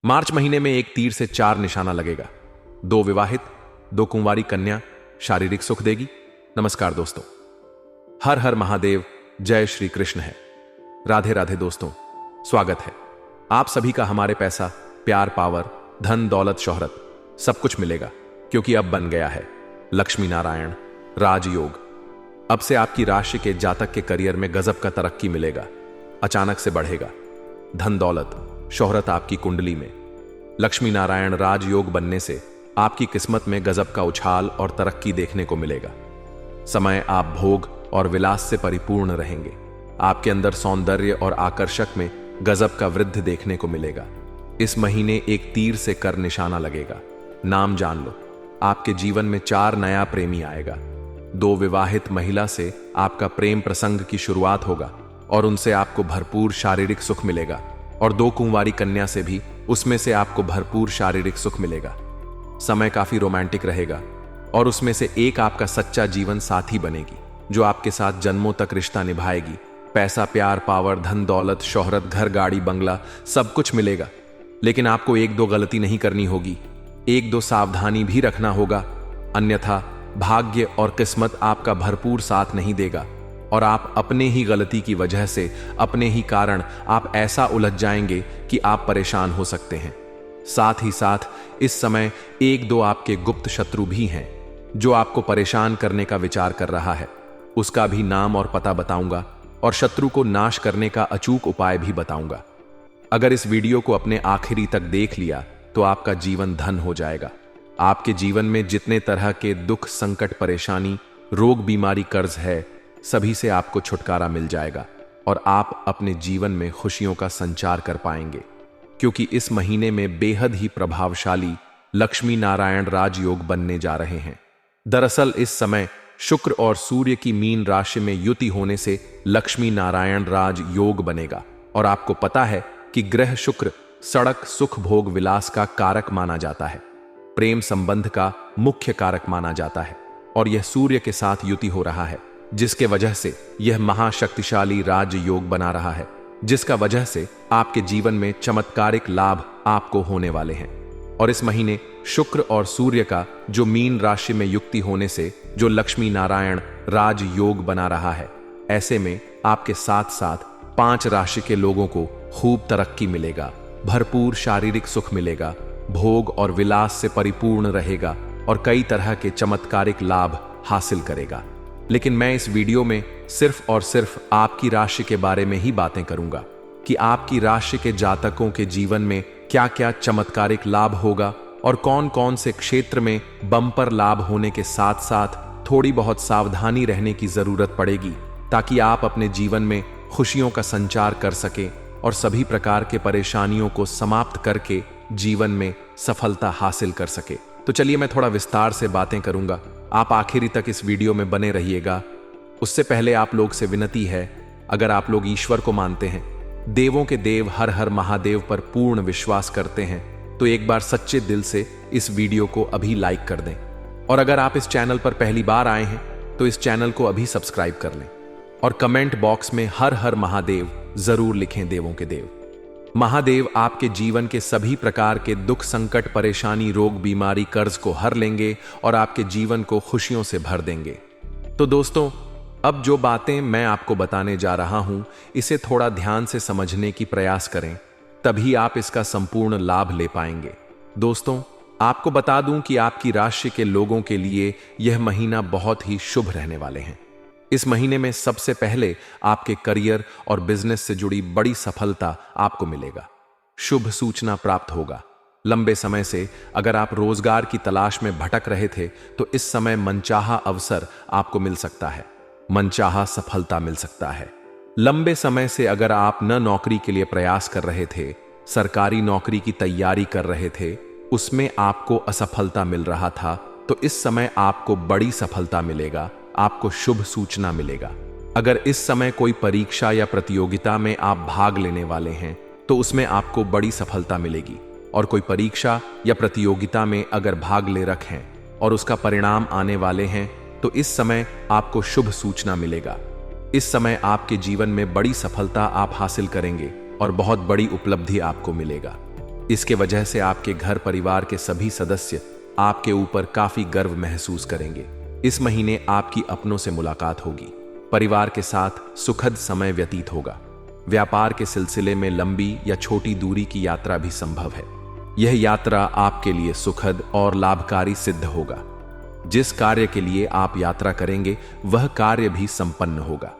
मार्च महीने में एक तीर से 4 निशाना लगेगा। 2 विवाहित, 2 कुंवारी कन्या शारीरिक सुख देगी। नमस्कार दोस्तों, हर हर महादेव, जय श्री कृष्ण है। राधे राधे दोस्तों, स्वागत है आप सभी का। हमारे पैसा, प्यार, पावर, धन, दौलत, शोहरत सब कुछ मिलेगा, क्योंकि अब बन गया है लक्ष्मी नारायण राजयोग। अब से आपकी राशि के जातक के करियर में गजब का तरक्की मिलेगा, अचानक से बढ़ेगा। धन, दौलत, शोहरत आपकी कुंडली में लक्ष्मी नारायण राजयोग बनने से आपकी किस्मत में गजब का उछाल और तरक्की देखने को मिलेगा। समय आप भोग और विलास से परिपूर्ण रहेंगे। आपके अंदर सौंदर्य और आकर्षक में गजब का वृद्धि देखने को मिलेगा। इस महीने एक तीर से कर निशाना लगेगा। नाम जान लो, आपके जीवन में 4 नया प्रेमी आएगा। 2 विवाहित महिला से आपका प्रेम प्रसंग की शुरुआत होगा और उनसे आपको भरपूर शारीरिक सुख मिलेगा। और 2 कुंवारी कन्या से भी उसमें से आपको भरपूर शारीरिक सुख मिलेगा। समय काफी रोमांटिक रहेगा और उसमें से एक आपका सच्चा जीवन साथी बनेगी, जो आपके साथ जन्मों तक रिश्ता निभाएगी। पैसा, प्यार, पावर, धन, दौलत, शोहरत, घर, गाड़ी, बंगला सब कुछ मिलेगा। लेकिन आपको 1-2 गलती नहीं करनी होगी, 1-2 सावधानी भी रखना होगा, अन्यथा भाग्य और किस्मत आपका भरपूर साथ नहीं देगा और आप अपने ही गलती की वजह से, अपने ही कारण आप ऐसा उलझ जाएंगे कि आप परेशान हो सकते हैं। साथ ही साथ इस समय 1-2 आपके गुप्त शत्रु भी हैं, जो आपको परेशान करने का विचार कर रहा है। उसका भी नाम और पता बताऊंगा और शत्रु को नाश करने का अचूक उपाय भी बताऊंगा। अगर इस वीडियो को अपने आखिरी तक देख लिया तो आपका जीवन धन हो जाएगा। आपके जीवन में जितने तरह के दुख, संकट, परेशानी, रोग, बीमारी, कर्ज है, सभी से आपको छुटकारा मिल जाएगा और आप अपने जीवन में खुशियों का संचार कर पाएंगे, क्योंकि इस महीने में बेहद ही प्रभावशाली लक्ष्मी नारायण राजयोग बनने जा रहे हैं। दरअसल इस समय शुक्र और सूर्य की मीन राशि में युति होने से लक्ष्मी नारायण राजयोग बनेगा। और आपको पता है कि ग्रह शुक्र सड़क, सुख, भोग, विलास का कारक माना जाता है, प्रेम संबंध का मुख्य कारक माना जाता है। और यह सूर्य के साथ युति हो रहा है, जिसके वजह से यह महाशक्तिशाली राजयोग बना रहा है, जिसका वजह से आपके जीवन में चमत्कारिक लाभ आपको होने वाले हैं। और इस महीने शुक्र और सूर्य का जो मीन राशि में युक्ति होने से जो लक्ष्मी नारायण राजयोग बना रहा है, ऐसे में आपके साथ साथ 5 राशि के लोगों को खूब तरक्की मिलेगा, भरपूर शारीरिक सुख मिलेगा, भोग और विलास से परिपूर्ण रहेगा और कई तरह के चमत्कारिक लाभ हासिल करेगा। लेकिन मैं इस वीडियो में सिर्फ और सिर्फ आपकी राशि के बारे में ही बातें करूंगा कि आपकी राशि के जातकों के जीवन में क्या क्या चमत्कारिक लाभ होगा और कौन कौन से क्षेत्र में बम्पर लाभ होने के साथ साथ थोड़ी बहुत सावधानी रहने की जरूरत पड़ेगी, ताकि आप अपने जीवन में खुशियों का संचार कर सकें और सभी प्रकार के परेशानियों को समाप्त करके जीवन में सफलता हासिल कर सके। तो चलिए मैं थोड़ा विस्तार से बातें करूंगा, आप आखिरी तक इस वीडियो में बने रहिएगा। उससे पहले आप लोग से विनती है, अगर आप लोग ईश्वर को मानते हैं, देवों के देव हर हर महादेव पर पूर्ण विश्वास करते हैं, तो एक बार सच्चे दिल से इस वीडियो को अभी लाइक कर दें। और अगर आप इस चैनल पर पहली बार आए हैं तो इस चैनल को अभी सब्सक्राइब कर लें और कमेंट बॉक्स में हर हर महादेव जरूर लिखें। देवों के देव महादेव आपके जीवन के सभी प्रकार के दुख, संकट, परेशानी, रोग, बीमारी, कर्ज को हर लेंगे और आपके जीवन को खुशियों से भर देंगे। तो दोस्तों, अब जो बातें मैं आपको बताने जा रहा हूं, इसे थोड़ा ध्यान से समझने की प्रयास करें, तभी आप इसका संपूर्ण लाभ ले पाएंगे। दोस्तों, आपको बता दूं कि आपकी राशि के लोगों के लिए यह महीना बहुत ही शुभ रहने वाले हैं। इस महीने में सबसे पहले आपके करियर और बिजनेस से जुड़ी बड़ी सफलता आपको मिलेगा। शुभ सूचना प्राप्त होगा। लंबे समय से अगर आप रोजगार की तलाश में भटक रहे थे, तो इस समय मनचाहा अवसर आपको मिल सकता है, मनचाहा सफलता मिल सकता है। लंबे समय से अगर आप न नौकरी के लिए प्रयास कर रहे थे, सरकारी नौकरी की तैयारी कर रहे थे, उसमें आपको असफलता मिल रहा था, तो इस समय आपको बड़ी सफलता मिलेगा, आपको शुभ सूचना मिलेगा। अगर इस समय कोई परीक्षा या प्रतियोगिता में आप भाग लेने वाले हैं, तो उसमें आपको बड़ी सफलता मिलेगी। और कोई परीक्षा या प्रतियोगिता में अगर भाग ले रखे हैं और उसका परिणाम आने वाले हैं, तो इस समय आपको शुभ सूचना मिलेगा। इस समय आपके जीवन में बड़ी सफलता आप हासिल करेंगे और बहुत बड़ी उपलब्धि आपको मिलेगा। इसके वजह से आपके घर परिवार के सभी सदस्य आपके ऊपर काफी गर्व महसूस करेंगे। इस महीने आपकी अपनों से मुलाकात होगी, परिवार के साथ सुखद समय व्यतीत होगा। व्यापार के सिलसिले में लंबी या छोटी दूरी की यात्रा भी संभव है। यह यात्रा आपके लिए सुखद और लाभकारी सिद्ध होगा। जिस कार्य के लिए आप यात्रा करेंगे वह कार्य भी संपन्न होगा।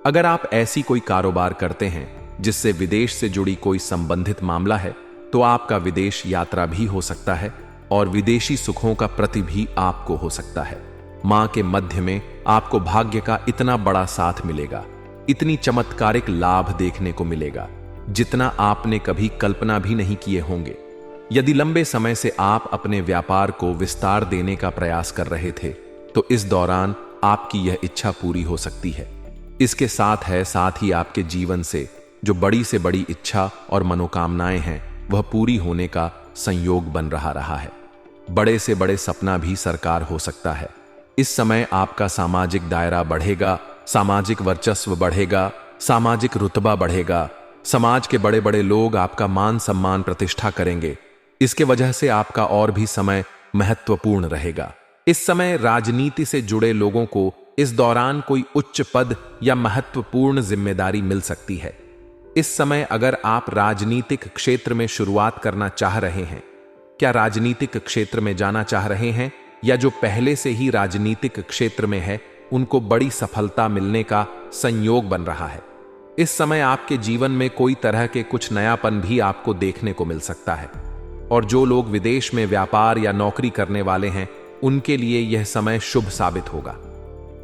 अगर आप ऐसी कोई कारोबार करते हैं जिससे विदेश से जुड़ी कोई संबंधित मामला है तो आपका विदेश यात्रा भी हो सकता है और विदेशी सुखों का प्रति भी आपको हो सकता है। मां के मध्य में आपको भाग्य का इतना बड़ा साथ मिलेगा, इतनी चमत्कारिक लाभ देखने को मिलेगा जितना आपने कभी कल्पना भी नहीं किए होंगे। यदि लंबे समय से आप अपने व्यापार को विस्तार देने का प्रयास कर रहे थे तो इस दौरान आपकी यह इच्छा पूरी हो सकती है। इसके साथ ही आपके जीवन से जो बड़ी से बड़ी इच्छा और मनोकामनाएं हैं वह पूरी होने का संयोग बन रहा है। बड़े से बड़े सपना भी साकार हो सकता है। इस समय आपका सामाजिक दायरा बढ़ेगा, सामाजिक वर्चस्व बढ़ेगा, सामाजिक रुतबा बढ़ेगा। समाज के बड़े बड़े लोग आपका मान सम्मान प्रतिष्ठा करेंगे। इसके वजह से आपका और भी समय महत्वपूर्ण रहेगा। इस समय राजनीति से जुड़े लोगों को इस दौरान कोई उच्च पद या महत्वपूर्ण जिम्मेदारी मिल सकती है। इस समय अगर आप राजनीतिक क्षेत्र में शुरुआत करना चाह रहे हैं, क्या राजनीतिक क्षेत्र में जाना चाह रहे हैं या जो पहले से ही राजनीतिक क्षेत्र में है उनको बड़ी सफलता मिलने का संयोग बन रहा है। इस समय आपके जीवन में कोई तरह के कुछ नयापन भी आपको देखने को मिल सकता है और जो लोग विदेश में व्यापार या नौकरी करने वाले हैं उनके लिए यह समय शुभ साबित होगा।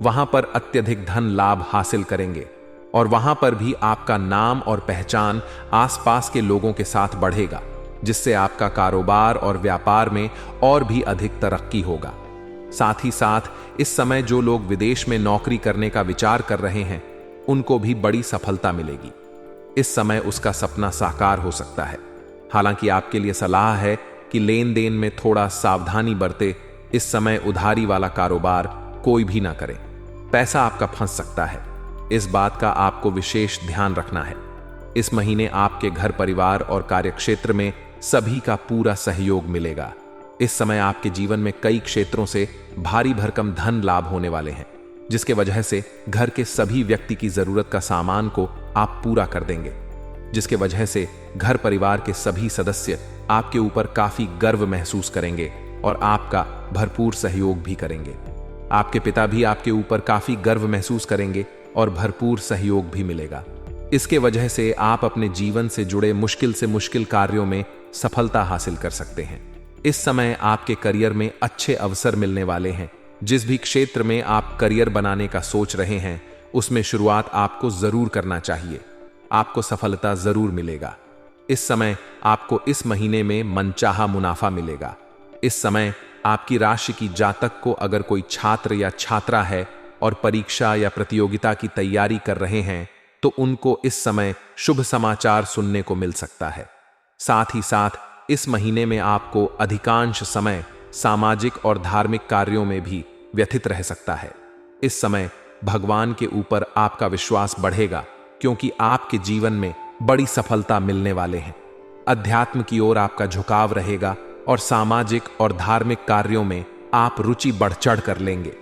वहां पर अत्यधिक धन लाभ हासिल करेंगे और वहां पर भी आपका नाम और पहचान आसपास के लोगों के साथ बढ़ेगा, जिससे आपका कारोबार और व्यापार में और भी अधिक तरक्की होगा। साथ ही साथ इस समय जो लोग विदेश में नौकरी करने का विचार कर रहे हैं उनको भी बड़ी सफलता मिलेगी। इस समय उसका सपना साकार हो सकता है। हालांकि आपके लिए सलाह है कि लेन देन में थोड़ा सावधानी बरते। इस समय उधारी वाला कारोबार कोई भी ना करे, पैसा आपका फंस सकता है। इस बात का आपको विशेष ध्यान रखना है। इस महीने आपके घर परिवार और कार्यक्षेत्र में सभी का पूरा सहयोग मिलेगा। इस समय आपके जीवन में कई क्षेत्रों से भारी भरकम धन लाभ होने वाले हैं, जिसके वजह से घर के सभी व्यक्ति की जरूरत का सामान को आप पूरा कर देंगे, जिसके वजह से घर परिवार के सभी सदस्य आपके ऊपर काफी गर्व महसूस करेंगे और आपका भरपूर सहयोग भी करेंगे। आपके पिता भी आपके ऊपर काफी गर्व महसूस करेंगे और भरपूर सहयोग भी मिलेगा। इसके वजह से आप अपने जीवन से जुड़े मुश्किल से मुश्किल कार्यों में सफलता हासिल कर सकते हैं। इस समय आपके करियर में अच्छे अवसर मिलने वाले हैं। जिस भी क्षेत्र में आप करियर बनाने का सोच रहे हैं उसमें शुरुआत आपको जरूर करना चाहिए। आपको सफलता जरूर मिलेगा। इस समय आपको इस महीने में मनचाहा मुनाफा मिलेगा। इस समय आपकी राशि की जातक को अगर कोई छात्र या छात्रा है और परीक्षा या प्रतियोगिता की तैयारी कर रहे हैं तो उनको इस समय शुभ समाचार सुनने को मिल सकता है। साथ ही साथ इस महीने में आपको अधिकांश समय सामाजिक और धार्मिक कार्यों में भी व्यथित रह सकता है। इस समय भगवान के ऊपर आपका विश्वास बढ़ेगा क्योंकि आपके जीवन में बड़ी सफलता मिलने वाले हैं। अध्यात्म की ओर आपका झुकाव रहेगा और सामाजिक और धार्मिक कार्यों में आप रुचि बढ़ चढ़ कर लेंगे,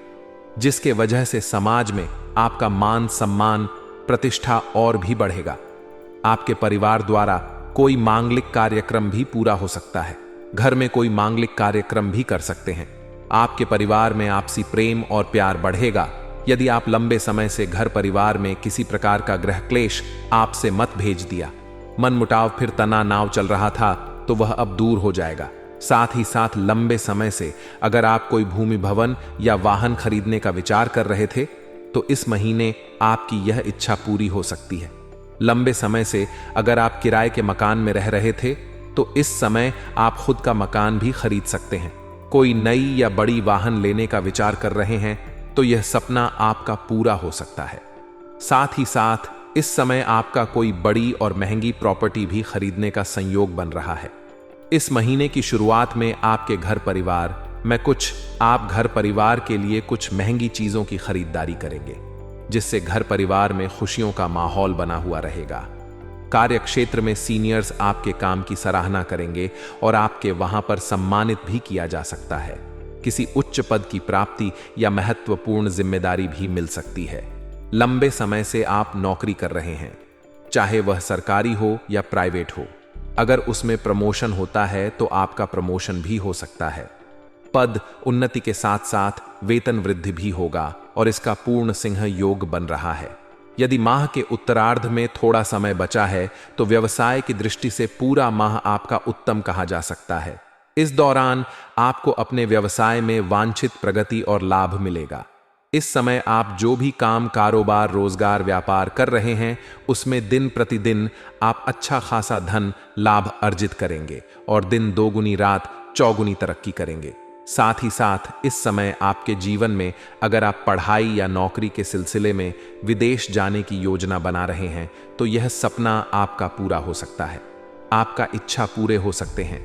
जिसके वजह से समाज में आपका मान सम्मान प्रतिष्ठा और भी बढ़ेगा। आपके परिवार द्वारा कोई मांगलिक कार्यक्रम भी पूरा हो सकता है। घर में कोई मांगलिक कार्यक्रम भी कर सकते हैं। आपके परिवार में आपसी प्रेम और प्यार बढ़ेगा। यदि आप लंबे समय से घर परिवार में किसी प्रकार का गृह क्लेश आपसे मत भेज दिया, मनमुटाव फिर तना नाव चल रहा था तो वह अब दूर हो जाएगा। साथ ही साथ लंबे समय से अगर आप कोई भूमि भवन या वाहन खरीदने का विचार कर रहे थे तो इस महीने आपकी यह इच्छा पूरी हो सकती है। लंबे समय से अगर आप किराए के मकान में रह रहे थे तो इस समय आप खुद का मकान भी खरीद सकते हैं। कोई नई या बड़ी वाहन लेने का विचार कर रहे हैं तो यह सपना आपका पूरा हो सकता है। साथ ही साथ इस समय आपका कोई बड़ी और महंगी प्रॉपर्टी भी खरीदने का संयोग बन रहा है। इस महीने की शुरुआत में आपके घर परिवार में आप घर परिवार के लिए कुछ महंगी चीजों की खरीदारी करेंगे, जिससे घर परिवार में खुशियों का माहौल बना हुआ रहेगा। कार्य क्षेत्र में सीनियर्स आपके काम की सराहना करेंगे और आपके वहां पर सम्मानित भी किया जा सकता है। किसी उच्च पद की प्राप्ति या महत्वपूर्ण जिम्मेदारी भी मिल सकती है। लंबे समय से आप नौकरी कर रहे हैं, चाहे वह सरकारी हो या प्राइवेट हो। अगर उसमें प्रमोशन होता है तो आपका प्रमोशन भी हो सकता है। पद उन्नति के साथ साथ वेतन वृद्धि भी होगा और इसका पूर्ण सिंह योग बन रहा है। यदि माह के उत्तरार्ध में थोड़ा समय बचा है तो व्यवसाय की दृष्टि से पूरा माह आपका उत्तम कहा जा सकता है। इस दौरान आपको अपने व्यवसाय में वांछित प्रगति और लाभ मिलेगा। इस समय आप जो भी काम, कारोबार, रोजगार, व्यापार कर रहे हैं उसमें दिन प्रतिदिन आप अच्छा खासा धन लाभ अर्जित करेंगे और दिन दोगुनी रात चौगुनी तरक्की करेंगे। साथ ही साथ इस समय आपके जीवन में अगर आप पढ़ाई या नौकरी के सिलसिले में विदेश जाने की योजना बना रहे हैं तो यह सपना आपका पूरा हो सकता है। आपका इच्छा पूरे हो सकते हैं।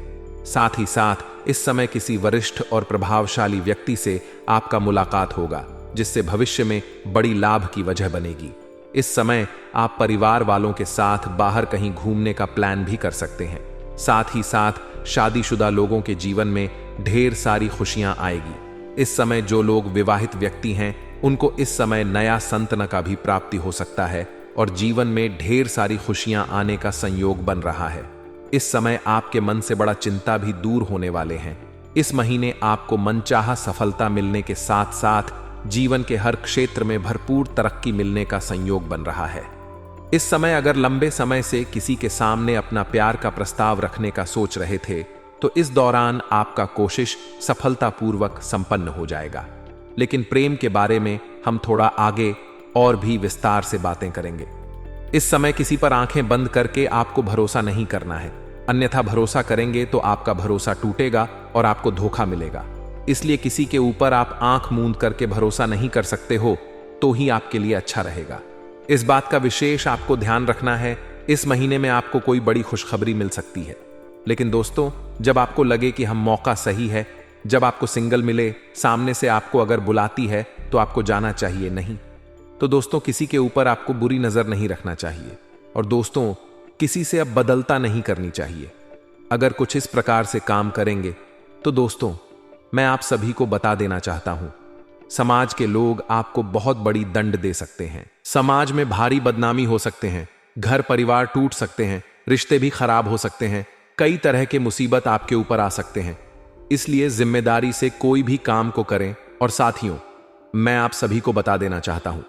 साथ ही साथ इस समय किसी वरिष्ठ और प्रभावशाली व्यक्ति से आपका मुलाकात होगा जिससे भविष्य में बड़ी लाभ की वजह बनेगी। इस समय आप परिवार वालों के साथ बाहर कहीं घूमने का प्लान भी कर सकते हैं। साथ ही साथ शादीशुदा लोगों के जीवन में ढेर सारी खुशियां आएगी। इस समय जो लोग विवाहित व्यक्ति हैं उनको इस समय नया संतान का भी प्राप्ति हो सकता है और जीवन में ढेर सारी खुशियां आने का संयोग बन रहा है। इस समय आपके मन से बड़ा चिंता भी दूर होने वाले हैं। इस महीने आपको मनचाहा सफलता मिलने के साथ साथ जीवन के हर क्षेत्र में भरपूर तरक्की मिलने का संयोग बन रहा है। इस समय अगर लंबे समय से किसी के सामने अपना प्यार का प्रस्ताव रखने का सोच रहे थे तो इस दौरान आपका कोशिश सफलतापूर्वक संपन्न हो जाएगा। लेकिन प्रेम के बारे में हम थोड़ा आगे और भी विस्तार से बातें करेंगे। इस समय किसी पर आंखें बंद करके आपको भरोसा नहीं करना है, अन्यथा भरोसा करेंगे तो आपका भरोसा टूटेगा और आपको धोखा मिलेगा। इसलिए किसी के ऊपर आप आंख मूंद करके भरोसा नहीं कर सकते हो तो ही आपके लिए अच्छा रहेगा। इस बात का विशेष आपको ध्यान रखना है। इस महीने में आपको कोई बड़ी खुशखबरी मिल सकती है। लेकिन दोस्तों, जब आपको लगे कि हम मौका सही है, जब आपको सिंगल मिले, सामने से आपको अगर बुलाती है तो आपको जाना चाहिए। नहीं तो दोस्तों, किसी के ऊपर आपको बुरी नजर नहीं रखना चाहिए और दोस्तों, किसी से अब बदलता नहीं करनी चाहिए। अगर कुछ इस प्रकार से काम करेंगे तो दोस्तों, मैं आप सभी को बता देना चाहता हूं, समाज के लोग आपको बहुत बड़ी दंड दे सकते हैं। समाज में भारी बदनामी हो सकते हैं, घर परिवार टूट सकते हैं, रिश्ते भी खराब हो सकते हैं, कई तरह के मुसीबत आपके ऊपर आ सकते हैं। इसलिए जिम्मेदारी से कोई भी काम को करें। और साथियों, मैं आप सभी को बता देना चाहता हूं,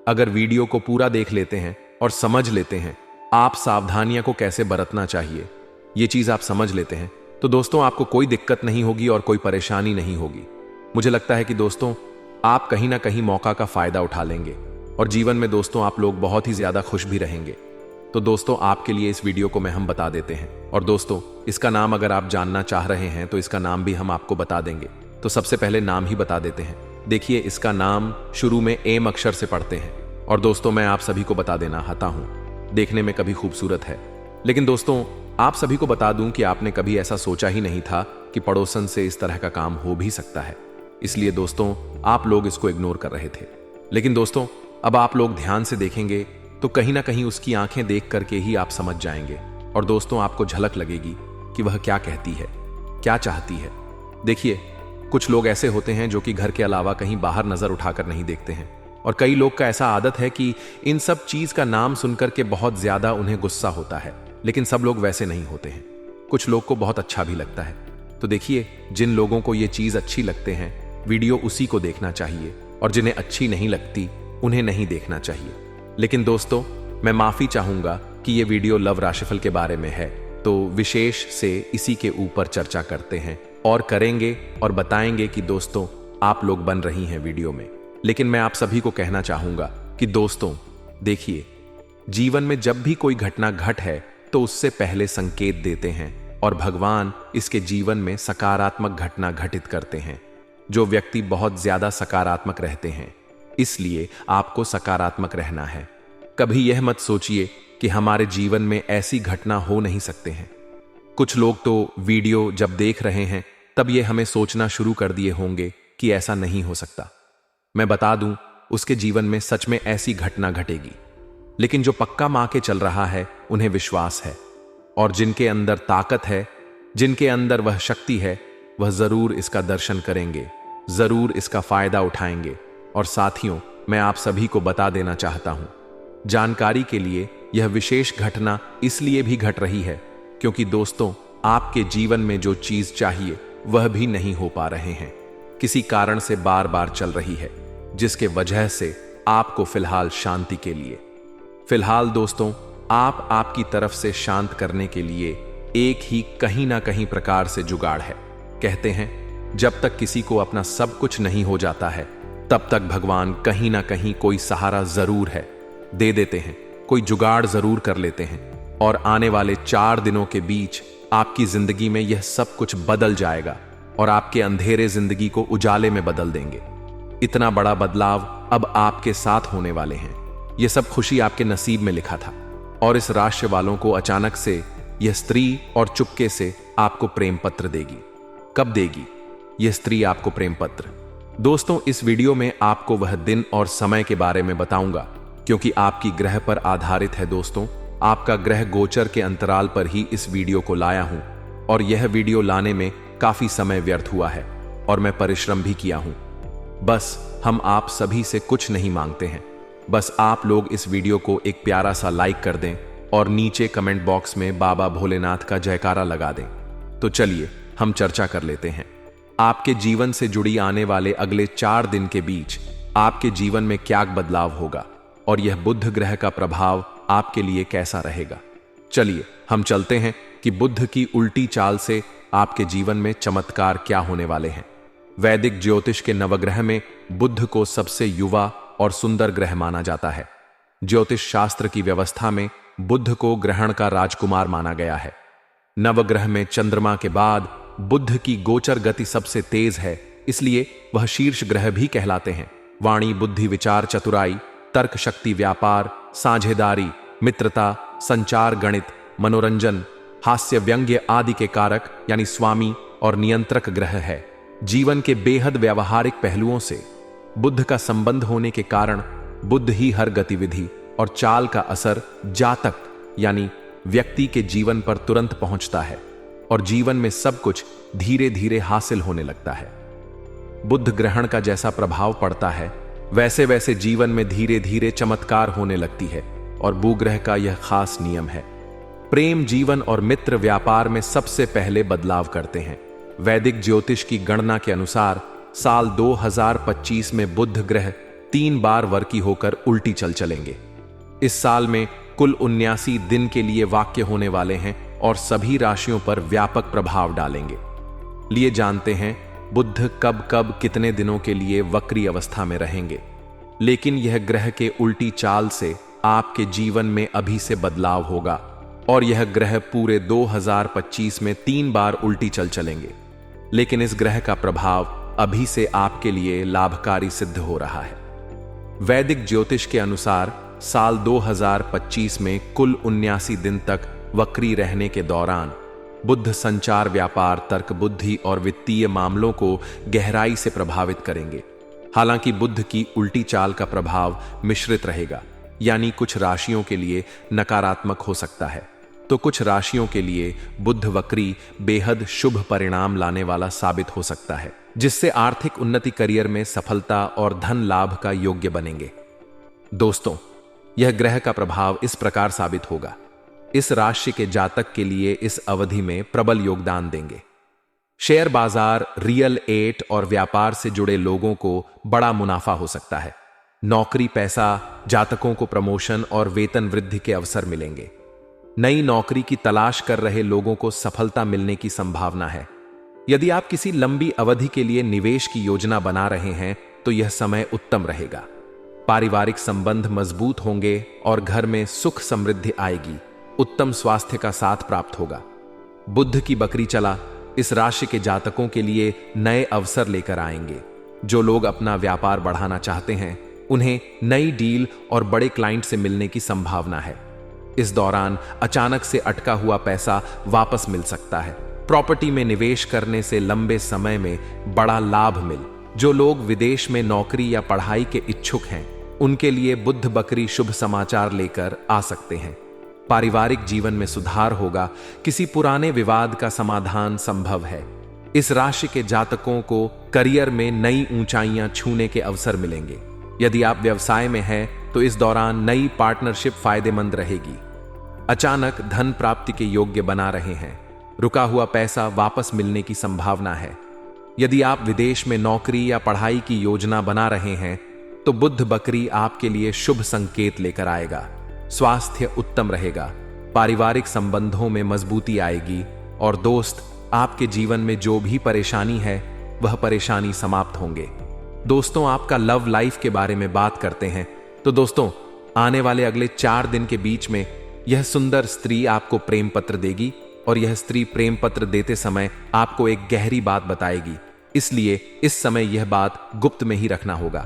अगर वीडियो को पूरा देख लेते हैं और समझ लेते हैं आप सावधानियां को कैसे बरतना चाहिए, ये चीज आप समझ लेते हैं तो दोस्तों आपको कोई दिक्कत नहीं होगी और कोई परेशानी नहीं होगी। मुझे लगता है कि दोस्तों आप कहीं ना कहीं मौका का फायदा उठा लेंगे और जीवन में दोस्तों आप लोग बहुत ही ज्यादा खुश भी रहेंगे। तो दोस्तों, आपके लिए इस वीडियो को मैं हम बता देते हैं और दोस्तों इसका नाम अगर आप जानना चाह रहे हैं तो इसका नाम भी हम आपको बता देंगे। तो सबसे पहले नाम ही बता देते हैं। देखिए, इसका नाम शुरू में एम अक्षर से पढ़ते हैं और दोस्तों मैं आप सभी को बता देना चाहता हूं, देखने में कभी खूबसूरत है। लेकिन दोस्तों आप सभी को बता दूं कि आपने कभी ऐसा सोचा ही नहीं था कि पड़ोसन से इस तरह का काम हो भी सकता है। इसलिए दोस्तों आप लोग इसको इग्नोर कर रहे थे। लेकिन दोस्तों अब आप लोग ध्यान से देखेंगे तो कहीं ना कहीं उसकी आंखें देख करके ही आप समझ जाएंगे और दोस्तों आपको झलक लगेगी कि वह क्या कहती है, क्या चाहती है। देखिए, कुछ लोग ऐसे होते हैं जो कि घर के अलावा कहीं बाहर नजर उठाकर नहीं देखते हैं और कई लोग का ऐसा आदत है कि इन सब चीज का नाम सुनकर के बहुत ज्यादा उन्हें गुस्सा होता है। लेकिन सब लोग वैसे नहीं होते हैं, कुछ लोग को बहुत अच्छा भी लगता है। तो देखिए, जिन लोगों को ये चीज अच्छी लगते हैं वीडियो उसी को देखना चाहिए और जिन्हें अच्छी नहीं लगती उन्हें नहीं देखना चाहिए। लेकिन दोस्तों मैं माफी चाहूंगा कि ये वीडियो लव राशिफल के बारे में है, तो विशेष से इसी के ऊपर चर्चा करते हैं और करेंगे और बताएंगे कि दोस्तों आप लोग बन रही हैं वीडियो में। लेकिन मैं आप सभी को कहना चाहूंगा कि दोस्तों देखिए, जीवन में जब भी कोई घटना घट है तो उससे पहले संकेत देते हैं और भगवान इसके जीवन में सकारात्मक घटना घटित करते हैं। जो व्यक्ति बहुत ज्यादा सकारात्मक रहते हैं, इसलिए आपको सकारात्मक रहना है। कभी यह मत सोचिए कि हमारे जीवन में ऐसी घटना हो नहीं सकते हैं। कुछ लोग तो वीडियो जब देख रहे हैं तब ये हमें सोचना शुरू कर दिए होंगे कि ऐसा नहीं हो सकता। मैं बता दूं, उसके जीवन में सच में ऐसी घटना घटेगी। लेकिन जो पक्का मां के चल रहा है उन्हें विश्वास है, और जिनके अंदर ताकत है, जिनके अंदर वह शक्ति है, वह जरूर इसका दर्शन करेंगे, जरूर इसका फायदा उठाएंगे। और साथियों, मैं आप सभी को बता देना चाहता हूं, जानकारी के लिए यह विशेष घटना इसलिए भी घट रही है क्योंकि दोस्तों, आपके जीवन में जो चीज चाहिए वह भी नहीं हो पा रहे हैं, किसी कारण से बार बार चल रही है, जिसके वजह से आपको फिलहाल शांति के लिए, फिलहाल दोस्तों, आप आपकी तरफ से शांत करने के लिए एक ही कहीं ना कहीं प्रकार से जुगाड़ है। कहते हैं जब तक किसी को अपना सब कुछ नहीं हो जाता है तब तक भगवान कहीं ना कहीं कोई सहारा जरूर है, दे देते हैं, कोई जुगाड़ जरूर कर लेते हैं, और आने वाले 4 दिनों के बीच आपकी जिंदगी में यह सब कुछ बदल जाएगा और आपके अंधेरे जिंदगी को उजाले में बदल देंगे। इतना बड़ा बदलाव अब आपके साथ होने वाले हैं। यह सब खुशी आपके नसीब में लिखा था, और इस राशि वालों को अचानक से यह स्त्री और चुपके से आपको प्रेम पत्र देगी। कब देगी यह स्त्री आपको प्रेम पत्र? दोस्तों, इस वीडियो में आपको वह दिन और समय के बारे में बताऊंगा, क्योंकि आपकी ग्रह पर आधारित है। दोस्तों, आपका ग्रह गोचर के अंतराल पर ही इस वीडियो को लाया हूं, और यह वीडियो लाने में काफी समय व्यर्थ हुआ है और मैं परिश्रम भी किया हूं। बस हम आप सभी से कुछ नहीं मांगते हैं, बस आप लोग इस वीडियो को एक प्यारा सा लाइक कर दें और नीचे कमेंट बॉक्स में बाबा भोलेनाथ का जयकारा लगा दें। तो चलिए हम चर्चा कर लेते हैं। आपके जीवन से जुड़ी आने वाले अगले 4 दिन के बीच आपके जीवन में क्या बदलाव होगा और यह बुध ग्रह का प्रभाव आपके लिए कैसा रहेगा। चलिए हम चलते हैं कि बुध की उल्टी चाल से आपके जीवन में चमत्कार क्या होने वाले हैं। वैदिक ज्योतिष के नवग्रह में बुध को सबसे युवा और सुंदर ग्रह माना जाता है। ज्योतिष शास्त्र की व्यवस्था में बुध को ग्रहण का राजकुमार माना गया है। नवग्रह में चंद्रमा के बाद बुध की गोचर गति सबसे तेज है, इसलिए वह शीर्ष ग्रह भी कहलाते हैं। वाणी, बुद्धि, विचार, चतुराई, तर्क शक्ति, व्यापार, साझेदारी, मित्रता, संचार, गणित, मनोरंजन, हास्य, व्यंग्य आदि के कारक यानी स्वामी और नियंत्रक ग्रह है। जीवन के बेहद व्यावहारिक पहलुओं से बुध का संबंध होने के कारण बुध ही हर गतिविधि और चाल का असर जातक यानी व्यक्ति के जीवन पर तुरंत पहुंचता है और जीवन में सब कुछ धीरे धीरे हासिल होने लगता है। बुध ग्रहण का जैसा प्रभाव पड़ता है वैसे वैसे जीवन में धीरे धीरे चमत्कार होने लगती है, और भूग्रह का यह खास नियम है। प्रेम, जीवन और मित्र, व्यापार में सबसे पहले बदलाव करते हैं। वैदिक ज्योतिष की गणना के अनुसार साल 2025 में बुध ग्रह 3 बार वर्की होकर उल्टी चलेंगे। इस साल में कुल 79 दिन के लिए वाक्य होने वाले हैं और सभी राशियों पर व्यापक प्रभाव डालेंगे। लिए जानते हैं बुध कब कब कितने दिनों के लिए वक्री अवस्था में रहेंगे, लेकिन यह ग्रह के उल्टी चाल से आपके जीवन में अभी से बदलाव होगा और यह ग्रह पूरे 2025 में 3 बार उल्टी चलेंगे। लेकिन इस ग्रह का प्रभाव अभी से आपके लिए लाभकारी सिद्ध हो रहा है। वैदिक ज्योतिष के अनुसार साल 2025 में कुल 79 दिन तक वक्री रहने के दौरान बुध संचार, व्यापार, तर्क, बुद्धि और वित्तीय मामलों को गहराई से प्रभावित करेंगे। हालांकि बुध की उल्टी चाल का प्रभाव मिश्रित रहेगा, यानी कुछ राशियों के लिए नकारात्मक हो सकता है तो कुछ राशियों के लिए बुध वक्री बेहद शुभ परिणाम लाने वाला साबित हो सकता है, जिससे आर्थिक उन्नति, करियर में सफलता और धन लाभ का योग्य बनेंगे। दोस्तों, यह ग्रह का प्रभाव इस प्रकार साबित होगा। इस राशि के जातक के लिए इस अवधि में प्रबल योगदान देंगे। शेयर बाजार, रियल एस्टेट और व्यापार से जुड़े लोगों को बड़ा मुनाफा हो सकता है। नौकरी, पैसा, जातकों को प्रमोशन और वेतन वृद्धि के अवसर मिलेंगे। नई नौकरी की तलाश कर रहे लोगों को सफलता मिलने की संभावना है। यदि आप किसी लंबी अवधि के लिए निवेश की योजना बना रहे हैं तो यह समय उत्तम रहेगा। पारिवारिक संबंध मजबूत होंगे और घर में सुख समृद्धि आएगी। उत्तम स्वास्थ्य का साथ प्राप्त होगा। बुध की बकरी चला इस राशि के जातकों के लिए नए अवसर लेकर आएंगे। जो लोग अपना व्यापार बढ़ाना चाहते हैं उन्हें नई डील और बड़े क्लाइंट से मिलने की संभावना है। इस दौरान अचानक से अटका हुआ पैसा वापस मिल सकता है। प्रॉपर्टी में निवेश करने से लंबे समय में बड़ा लाभ मिल। जो लोग विदेश में नौकरी या पढ़ाई के इच्छुक हैं उनके लिए बुध बकरी शुभ समाचार लेकर आ सकते हैं। पारिवारिक जीवन में सुधार होगा, किसी पुराने विवाद का समाधान संभव है। इस राशि के जातकों को करियर में नई ऊंचाइयां छूने के अवसर मिलेंगे। यदि आप व्यवसाय में हैं तो इस दौरान नई पार्टनरशिप फायदेमंद रहेगी। अचानक धन प्राप्ति के योग्य बना रहे हैं। रुका हुआ पैसा वापस मिलने की संभावना है। यदि आप विदेश में नौकरी या पढ़ाई की योजना बना रहे हैं तो बुध बकरी आपके लिए शुभ संकेत लेकर आएगा। स्वास्थ्य उत्तम रहेगा, पारिवारिक संबंधों में मजबूती आएगी और दोस्त, आपके जीवन में जो भी परेशानी है वह परेशानी समाप्त होंगे। दोस्तों, आपका लव लाइफ के बारे में बात करते हैं तो दोस्तों, आने वाले अगले 4 दिन के बीच में यह सुंदर स्त्री आपको प्रेम पत्र देगी और यह स्त्री प्रेम पत्र देते समय आपको एक गहरी बात बताएगी। इसलिए इस समय यह बात गुप्त में ही रखना होगा।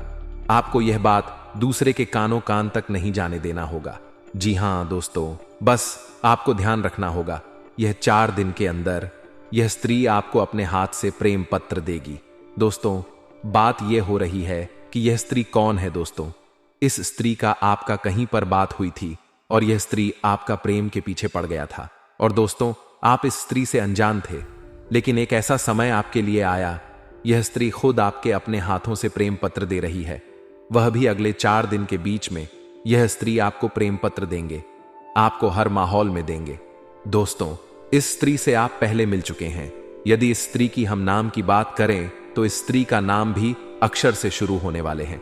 आपको यह बात दूसरे के कानों कान तक नहीं जाने देना होगा। जी हां दोस्तों, बस आपको ध्यान रखना होगा, यह 4 दिन के अंदर यह स्त्री आपको अपने हाथ से प्रेम पत्र देगी। दोस्तों, बात यह हो रही है कि यह स्त्री कौन है। दोस्तों, इस स्त्री का आपका कहीं पर बात हुई थी और यह स्त्री आपका प्रेम के पीछे पड़ गया था। और दोस्तों, आप इस स्त्री से अनजान थे, लेकिन एक ऐसा समय आपके लिए आया, यह स्त्री खुद आपके अपने हाथों से प्रेम पत्र दे रही है। वह भी अगले 4 दिन के बीच में यह स्त्री आपको प्रेम पत्र देंगे, आपको हर माहौल में देंगे। दोस्तों, इस स्त्री से आप पहले मिल चुके हैं। यदि इस स्त्री की हम नाम की बात करें तो इस स्त्री का नाम भी अक्षर से शुरू होने वाले हैं।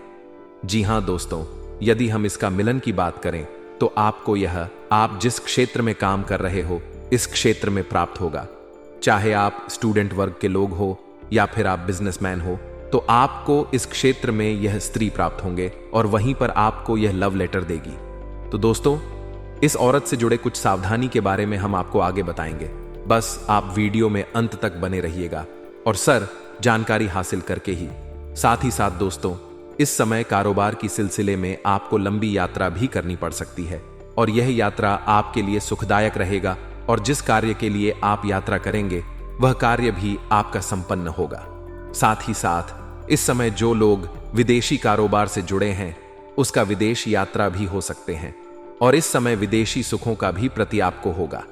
जी हां दोस्तों, यदि हम इसका मिलन की बात करें तो आपको यह आप जिस क्षेत्र में काम कर रहे हो इस क्षेत्र में प्राप्त होगा। चाहे आप स्टूडेंट वर्ग के लोग हो या फिर आप बिजनेसमैन हो, तो आपको इस क्षेत्र में यह स्त्री प्राप्त होंगे और वहीं पर आपको यह लव लेटर देगी। तो दोस्तों, इस औरत से जुड़े कुछ सावधानी के बारे में हम आपको आगे बताएंगे। बस आप वीडियो में अंत तक बने रहिएगा और सर जानकारी हासिल करके ही। साथ ही साथ दोस्तों, इस समय कारोबार की सिलसिले में आपको लंबी यात्रा भी करनी पड़ सकती है और यह यात्रा आपके लिए सुखदायक रहेगा और जिस कार्य के लिए आप यात्रा करेंगे वह कार्य भी आपका संपन्न होगा। साथ ही साथ इस समय जो लोग विदेशी कारोबार से जुड़े हैं उसका विदेश यात्रा भी हो सकते हैं और इस समय विदेशी सुखों का भी प्रति आपको होगा।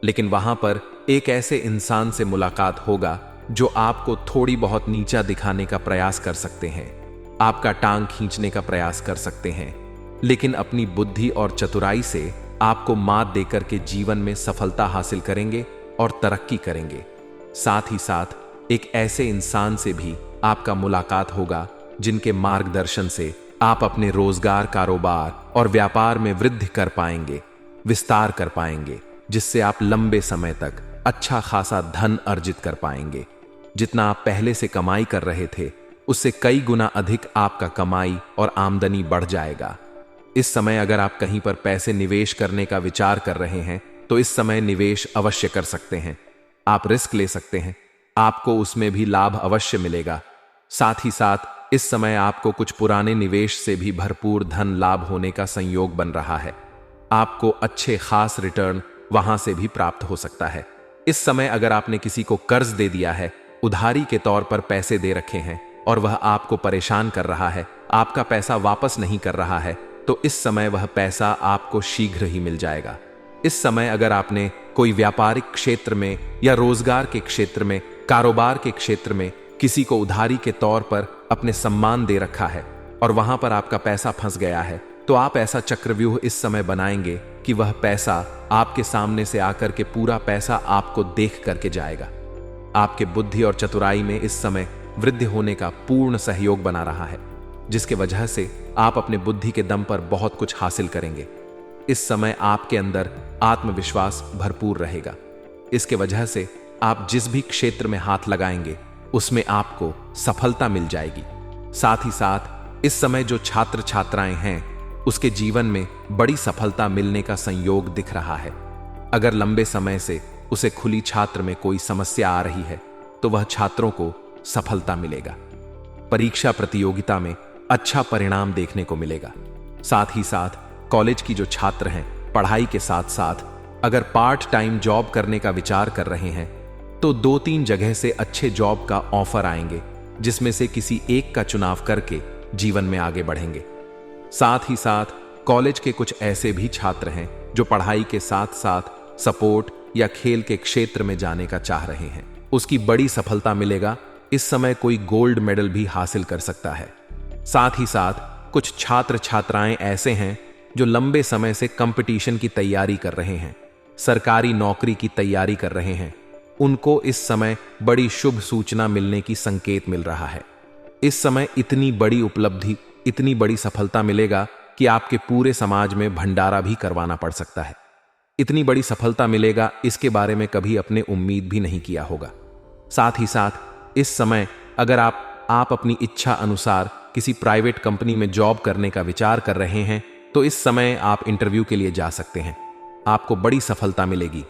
लेकिन वहां पर एक ऐसे इंसान से मुलाकात होगा जो आपको थोड़ी बहुत नीचा दिखाने का प्रयास कर सकते हैं, आपका टांग खींचने का प्रयास कर सकते हैं, लेकिन अपनी बुद्धि और चतुराई से आपको मात देकर के जीवन में सफलता हासिल करेंगे और तरक्की करेंगे। साथ ही साथ एक ऐसे इंसान से भी आपका मुलाकात होगा जिनके मार्गदर्शन से आप अपने रोजगार, कारोबार और व्यापार में वृद्धि कर पाएंगे, विस्तार कर पाएंगे, जिससे आप लंबे समय तक अच्छा खासा धन अर्जित कर पाएंगे। जितना आप पहले से कमाई कर रहे थे उससे कई गुना अधिक आपका कमाई और आमदनी बढ़ जाएगा। इस समय अगर आप कहीं पर पैसे निवेश करने का विचार कर रहे हैं तो इस समय निवेश अवश्य कर सकते हैं। आप रिस्क ले सकते हैं, आपको उसमें भी लाभ अवश्य मिलेगा। साथ ही साथ इस समय आपको कुछ पुराने निवेश से भी भरपूर धन लाभ होने का संयोग बन रहा है। आपको अच्छे खास रिटर्न वहां से भी प्राप्त हो सकता है। इस समय अगर आपने किसी को कर्ज दे दिया है, उधारी के तौर पर पैसे दे रखे हैं और वह आपको परेशान कर रहा है, आपका पैसा वापस नहीं कर रहा है, तो इस समय वह पैसा आपको शीघ्र ही मिल जाएगा। इस समय अगर आपने कोई व्यापारिक क्षेत्र में या रोजगार के क्षेत्र में, कारोबार के क्षेत्र में किसी को उधारी के तौर पर अपने सम्मान दे रखा है और वहां पर आपका पैसा फंस गया है, तो आप ऐसा चक्रव्यूह इस समय बनाएंगे कि वह पैसा आपके सामने से आकर के पूरा पैसा आपको देख करके जाएगा। आपके बुद्धि और चतुराई में इस समय वृद्धि होने का पूर्ण सहयोग बना रहा है, जिसके वजह से आप अपने बुद्धि के दम पर बहुत कुछ हासिल करेंगे। इस समय आपके अंदर आत्मविश्वास भरपूर रहेगा। इसके वजह से आप जिस भी क्षेत्र में हाथ लगाएंगे उसमें आपको सफलता मिल जाएगी। साथ ही साथ इस समय जो छात्र छात्राएं हैं उसके जीवन में बड़ी सफलता मिलने का संयोग दिख रहा है। अगर लंबे समय से उसे खुली छात्र में कोई समस्या आ रही है तो वह छात्रों को सफलता मिलेगा। परीक्षा प्रतियोगिता में अच्छा परिणाम देखने को मिलेगा। साथ ही साथ कॉलेज की जो छात्र हैं, पढ़ाई के साथ साथ अगर पार्ट टाइम जॉब करने का विचार कर रहे हैं तो 2-3 जगह से अच्छे जॉब का ऑफर आएंगे, जिसमें से किसी एक का चुनाव करके जीवन में आगे बढ़ेंगे। साथ ही साथ कॉलेज के कुछ ऐसे भी छात्र हैं जो पढ़ाई के साथ साथ सपोर्ट या खेल के क्षेत्र में जाने का चाह रहे हैं। उसकी बड़ी सफलता मिलेगा। इस समय कोई गोल्ड मेडल भी हासिल कर सकता है। साथ ही साथ कुछ छात्र छात्राएं ऐसे हैं जो लंबे समय से कंपटीशन की तैयारी कर रहे हैं, सरकारी नौकरी की तैयारी कर रहे हैं। उनको इस समय बड़ी शुभ सूचना मिलने की संकेत मिल रहा है। इस समय इतनी बड़ी उपलब्धि, इतनी बड़ी सफलता मिलेगा कि आपके पूरे समाज में भंडारा भी करवाना पड़ सकता है। इतनी बड़ी सफलता मिलेगा, इसके बारे में कभी अपने उम्मीद भी नहीं किया होगा। साथ ही साथ इस समय अगर आप अपनी इच्छा अनुसार किसी प्राइवेट कंपनी में जॉब करने का विचार कर रहे हैं तो इस समय आप इंटरव्यू के लिए जा सकते हैं। आपको बड़ी सफलता मिलेगी।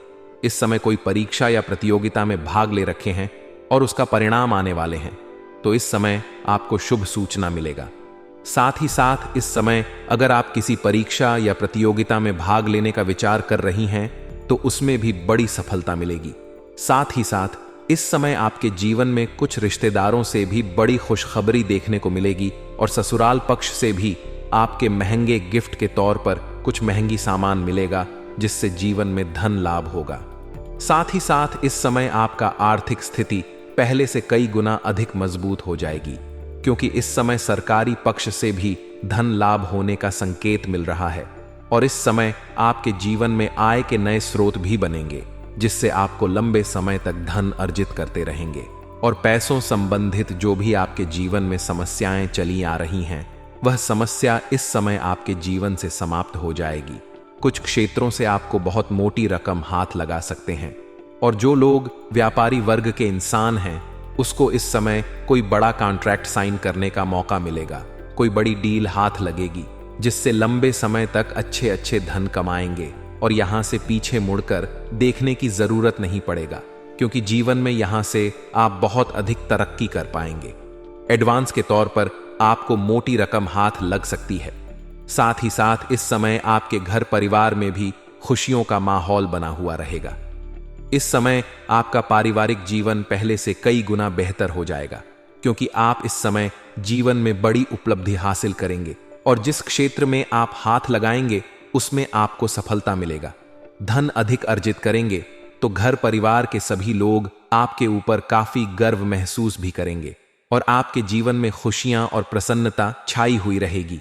इस समय कोई परीक्षा या प्रतियोगिता में भाग ले रखे हैं और उसका परिणाम आने वाले हैं तो इस समय आपको शुभ सूचना मिलेगा। साथ ही साथ इस समय अगर आप किसी परीक्षा या प्रतियोगिता में भाग लेने का विचार कर रही हैं तो उसमें भी बड़ी सफलता मिलेगी। साथ ही साथ इस समय आपके जीवन में कुछ रिश्तेदारों से भी बड़ी खुशखबरी देखने को मिलेगी और ससुराल पक्ष से भी आपके महंगे गिफ्ट के तौर पर कुछ महंगी सामान मिलेगा जिससे जीवन में धन लाभ होगा। साथ ही साथ इस समय आपका आर्थिक स्थिति पहले से कई गुना अधिक मजबूत हो जाएगी क्योंकि इस समय सरकारी पक्ष से भी धन लाभ होने का संकेत मिल रहा है और इस समय आपके जीवन में आय के नए स्रोत भी बनेंगे जिससे आपको लंबे समय तक धन अर्जित करते रहेंगे और पैसों संबंधित जो भी आपके जीवन में समस्याएं चली आ रही हैं वह समस्या इस समय आपके जीवन से समाप्त हो जाएगी। कुछ क्षेत्रों से आपको बहुत मोटी रकम हाथ लगा सकते हैं और जो लोग व्यापारी वर्ग के इंसान हैं उसको इस समय कोई बड़ा कॉन्ट्रैक्ट साइन करने का मौका मिलेगा। कोई बड़ी डील हाथ लगेगी जिससे लंबे समय तक अच्छे अच्छे धन कमाएंगे और यहां से पीछे मुड़कर देखने की जरूरत नहीं पड़ेगा क्योंकि जीवन में यहां से आप बहुत अधिक तरक्की कर पाएंगे। एडवांस के तौर पर आपको मोटी रकम हाथ लग सकती है। साथ ही साथ इस समय आपके घर परिवार में भी खुशियों का माहौल बना हुआ रहेगा। इस समय आपका पारिवारिक जीवन पहले से कई गुना बेहतर हो जाएगा क्योंकि आप इस समय जीवन में बड़ी उपलब्धि हासिल करेंगे और जिस क्षेत्र में आप हाथ लगाएंगे उसमें आपको सफलता मिलेगा। धन अधिक अर्जित करेंगे तो घर परिवार के सभी लोग आपके ऊपर काफी गर्व महसूस भी करेंगे और आपके जीवन में खुशियां और प्रसन्नता छाई हुई रहेगी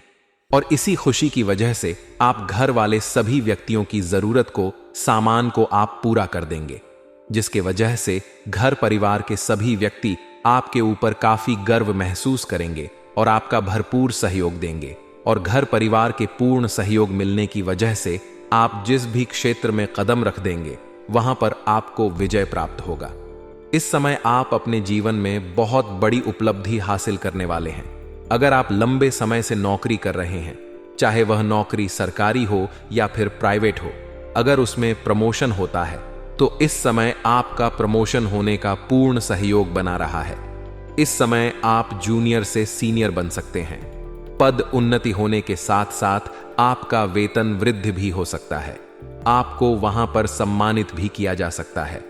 और इसी खुशी की वजह से आप घर वाले सभी व्यक्तियों की जरूरत को, सामान को आप पूरा कर देंगे जिसके वजह से घर परिवार के सभी व्यक्ति आपके ऊपर काफी गर्व महसूस करेंगे और आपका भरपूर सहयोग देंगे और घर परिवार के पूर्ण सहयोग मिलने की वजह से आप जिस भी क्षेत्र में कदम रख देंगे वहां पर आपको विजय प्राप्त होगा। इस समय आप अपने जीवन में बहुत बड़ी उपलब्धि हासिल करने वाले हैं। अगर आप लंबे समय से नौकरी कर रहे हैं, चाहे वह नौकरी सरकारी हो या फिर प्राइवेट हो, अगर उसमें प्रमोशन होता है तो इस समय आपका प्रमोशन होने का पूर्ण सहयोग बना रहा है। इस समय आप जूनियर से सीनियर बन सकते हैं। पद उन्नति होने के साथ साथ आपका वेतन वृद्धि भी हो सकता है। आपको वहां पर सम्मानित भी किया जा सकता है।